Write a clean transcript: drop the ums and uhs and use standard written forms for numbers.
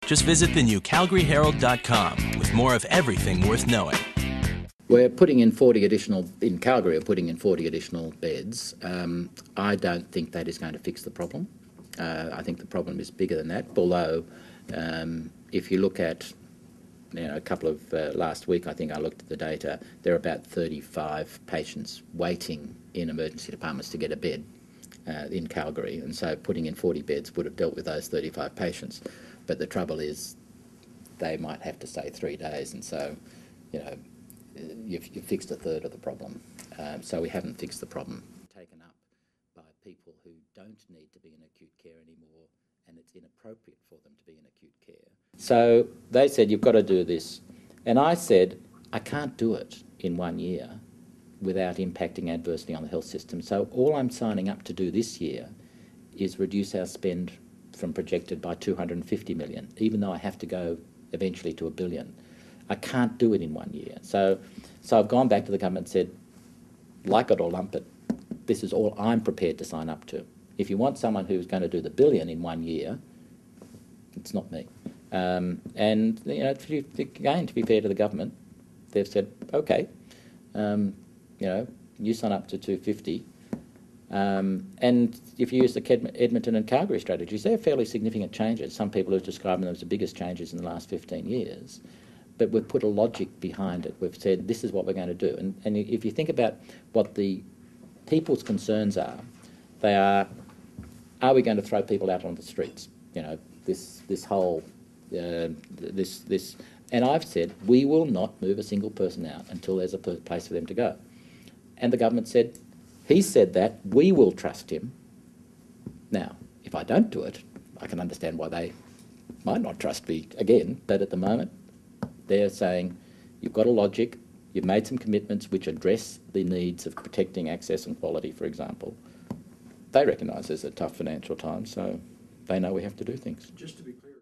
Just visit the new calgaryherald.com with more of everything worth knowing. We're putting in 40 additional, in Calgary, we're putting in 40 additional beds. I don't think that is going to fix the problem. I think the problem is bigger than that, although if you look at, a couple of, last week I think I looked at the data, there are about 35 patients waiting in emergency departments to get a bed in Calgary, and so putting in 40 beds would have dealt with those 35 patients. But the trouble is they might have to stay 3 days, and so, you've fixed a third of the problem. So we haven't fixed the problem. Taken up by people who don't need to be in acute care anymore, and it's inappropriate for them to be in acute care. So they said, you've got to do this. And I said, I can't do it in 1 year without impacting adversely on the health system. So all I'm signing up to do this year is reduce our spend from projected by 250 million, even though I have to go eventually to $1 billion. I can't do it in 1 year. So I've gone back to the government and said, like it or lump it, this is all I'm prepared to sign up to. If you want someone who's going to do the $1 billion in 1 year, it's not me. And again, to be fair to the government, they've said, okay, you sign up to 250. And if you use the Edmonton and Calgary strategies, they're fairly significant changes. Some people have described them as the biggest changes in the last 15 years. But we've put a logic behind it. We've said, this is what we're going to do. And if you think about what the people's concerns are, they are we going to throw people out on the streets? This whole, and I've said, we will not move a single person out until there's a place for them to go. And the government said, he said that, we will trust him. Now, if I don't do it, I can understand why they might not trust me again, but at the moment, they're saying, you've got a logic, you've made some commitments which address the needs of protecting access and quality, for example. They recognise there's a tough financial time, so they know we have to do things. Just to be clear,